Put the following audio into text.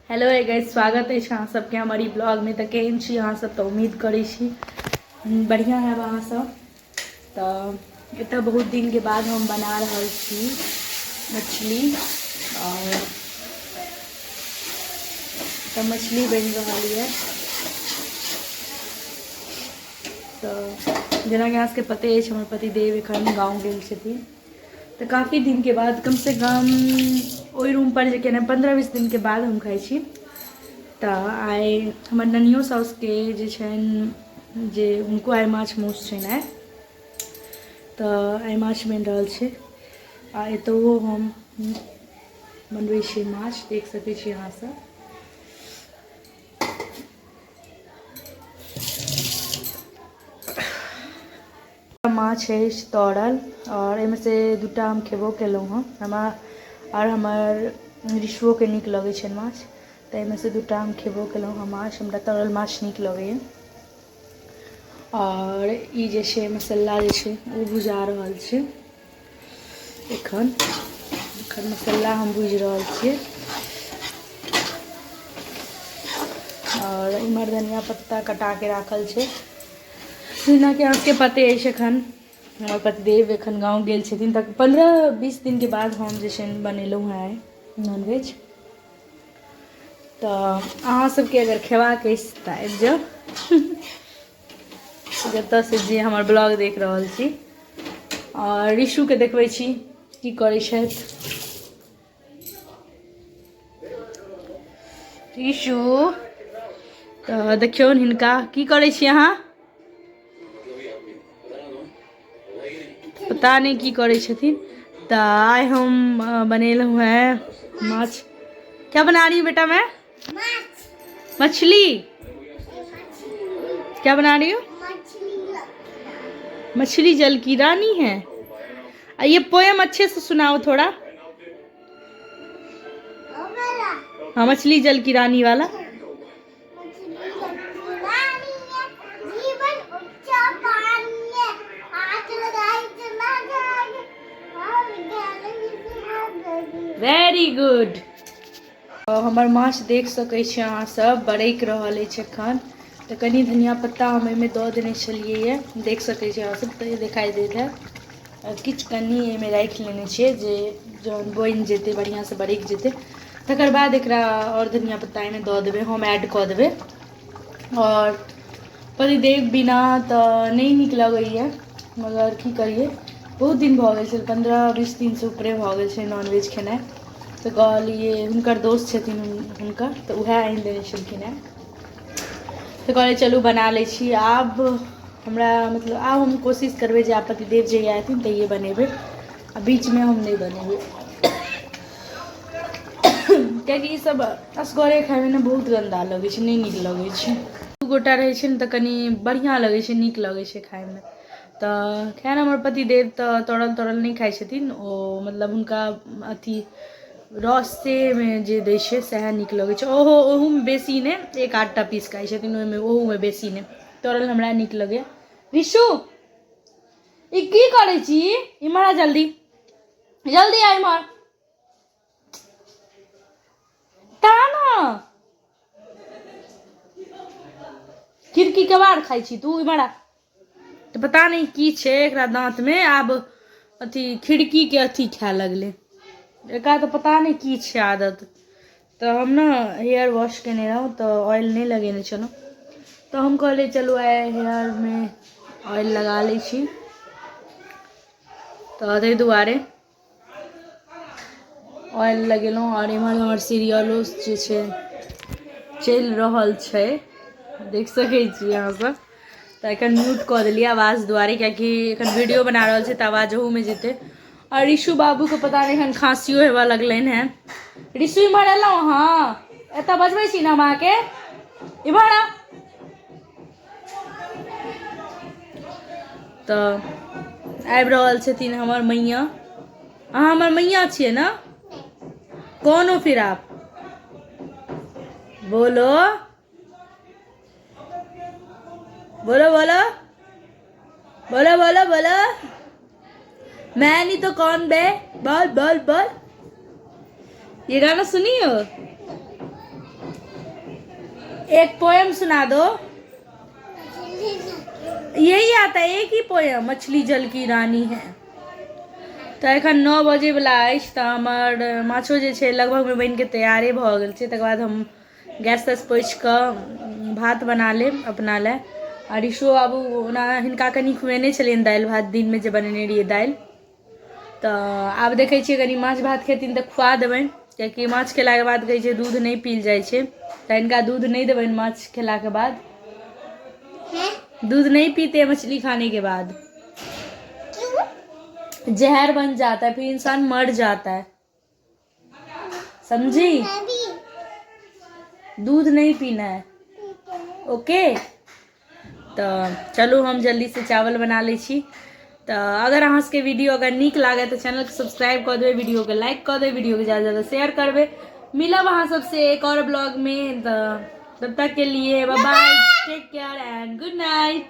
Hello guys, स्वागत है अहाँ सबके हमारी ब्लॉग में। तो केहन छी अहाँ सब? तो उम्मीद करै छी बढ़िया है अहाँ सब। तो एतऽ बहुत दिन के बाद हम बना रहल छी मछली। और तो मछली बन रही है। तो जेना कि अहाँ सबके पते है, हमर पतिदेव एखन गाँव गेल छथिन। तो काफ़ी दिन के बाद, कम से कम ओई रूम पर जे केना 15-20 दिन के बाद हम खाई छी। तो आइ हमर ननियो साउस के जे छनि जे उनको आइ माछ मौस छनि आइ। तो आइ माछ बनि रहल छै। आ एतौ हम बनबै छी माछ, देख सकै छी अहाँ सब। माछ है तरल, और एहिमे से दूटा हम खेबो केलहुँ हँ। हमरा और हमर रिशुओ के नीक लगै छै माछ, तो एहिमे से दूटा हम खेबो केलहुँ हँ माछ। हमरा तरल माछ नीक लगैए। और ई जे छै मसाला जे छै ओ भुजा रहल छै। एखन मसाला हम भूजि रहल छियै। और इमहर धनिया पत्ता कटा के राखल छै। जेना कि अहाँके पते अछि, एखन हमर पतिदेव एखन गाँव गेल छथिन। तऽ 15-20 दिन के बाद हम जे छै बनेलहुँ हैं आइ नॉनवेज। तो अहाँ सबके अगर खेबाक अछि तऽ आबि जाउ जतऽ से जे हमर ब्लॉग देख रहल छी। और रिशु के देखबै छी की करै छथि। रिशु, तो देखियौ हिनका की करै छी अहाँ। पता नहीं की करै छथिन। तो आइ हम बनेलहुँ हैं माछ। क्या बना रही हूँ बेटा मैं? मछली। क्या बना रही हूँ? मछली जल की रानी है। ये पोयम अच्छे से सुनाओ थोड़ा। हाँ, मछली जल की रानी वाला। Very good. हमर माछ देख सकै छी अहाँ सब, बरैक रहल अछि एखन। तो कनी धनिया पत्ता हम एहिमे दऽ देने छलिए, देख सकै छी अहाँ सब। तो दिखाई देत है किछु कनी एहिमे राखि लेने छियै, जे जहन बनि जेतै बढ़िया से बरैक जेतै तकर बाद एकरा और धनिया पत्ता एहिमे दऽ देबै, हम ऐड कऽ देबै। और पतिदेव बिना तऽ नहीं नीक लगैए, मगर की करिए, बहुत दिन भऽ गेल छै, 15-20 दिन से ऊपरे भऽ गेल छै नॉनवेज खेनाइ। तो कहलिए हुनकर दोस्त छथिन हुनकर, तो वएह आनि देने छलखिन हैं। तो कहलिए चलू बना लै छी। आब हमरा मतलब आब हम कोशिश करबै जे आब पतिदेव जे आथिन तैये बनेबै, आ बीच में हम नहीं बनेबै कियाकि ई सब असगरे खाय में ना बहुत गंदा लगै छै, नहीं नीक लगै छै। दू गोटा रहै छै ने तऽ कनी बढ़िया लगै छै, नीक लगै छै खाय में। तो खैर हमर पतिदेव तो तरल नहीं खाइ छथिन। ओ मतलब हुनका अथी रसे में जे दै छै सएह नीक लगै छै। ओहू में बेसी ने, 1-8टा पीस खाइ छथिन ओहिमे, ओहू में बेसी ने। तरल हमरा नीक लगैए। रिशु, ई की करै छी? इम्हर आ, जल्दी जल्दी आ इम्हर। खिड़की केबाड़ खाई छी तू? इम्हर आ। तो पता नहीं की छै एकरा दांत में, आब अथी खिड़की के अथी खाय लगले। एकरा तो पता नहीं की छै आदत। तो हम ना हेयर वॉश केने रहूँ तो ऑयल नहीं लगेने छलूँ। तो हम कहलिए चलू आइ हेयर में ऑयल लगा लै छी। तो ताहि दुआरे ऑयल लगेलहुँ। और इम्हर हमर सीरियलो जे छै चलि रहल छै, देख सकै छी अहाँ सब। तो एखन म्यूट कऽ देलिए आवाज दुआरे, कियाकि एखन वीडियो बना रहल छै तऽ आवाज ओहू में जेतै। और रिशु बाबू को पता नहीं एखन खांसियो हेबऽ लगलनि हैं। रिशु इम्हर एलहुँ हाँ, एतऽ बजबै छी ने हम अहाँके, इम्हर आ। तो आबि रहल छथिन हमर मैया। अहाँ हमर मैया छियै ना? कौन हो फिर आप? बोलो बोलो बोलो बोलो बोलो बोलो। मैं नहीं तो कौन बे? बोल बोल बोल। ये गाना सुनी हो? एक पोयम सुना दो। यही आता है, एक ही पोयम, मछली जल की रानी है। तो एखन 9 बजे वाला अछि, तो हमर माछो जे छै लगभग में बनि के तैयारे भऽ गेल छै। तकर बाद हम गैस तैस पोछि कऽ भात बना लेब अपना लए। आ ऋषो बाबू ओना हिनका कनि खुएने छलियनि दालि भात, दिनमे जे बनेने रहियै दालि। तऽ आब देखै छियै कनि माछ भात खेथिन तऽ खुआ देबनि, कियाकि माछ खेलाके बाद कहै छै दूध नहीं पील जाइ छै। तऽ इनका दूध नहीं देबनि माछ खेलाके बाद। दूध नहीं पीते मछली खाने के बाद, जहर बन जाता है, फिर इंसान मर जाता है, समझी? दूध नहीं पीना है, ओके। तो चलू हम जल्दी से चावल बना लै छी। तो अगर अहाँ सबके वीडियो अगर नीक लागे तो चैनल के सब्सक्राइब कर देबै, वीडियो के लाइक कर देबै, वीडियो के ज़्यादा ज़्यादा शेयर करबै। मिलब अहाँ सबसे एक और ब्लॉग में। तो तब तक के लिए bye bye, take care and good night.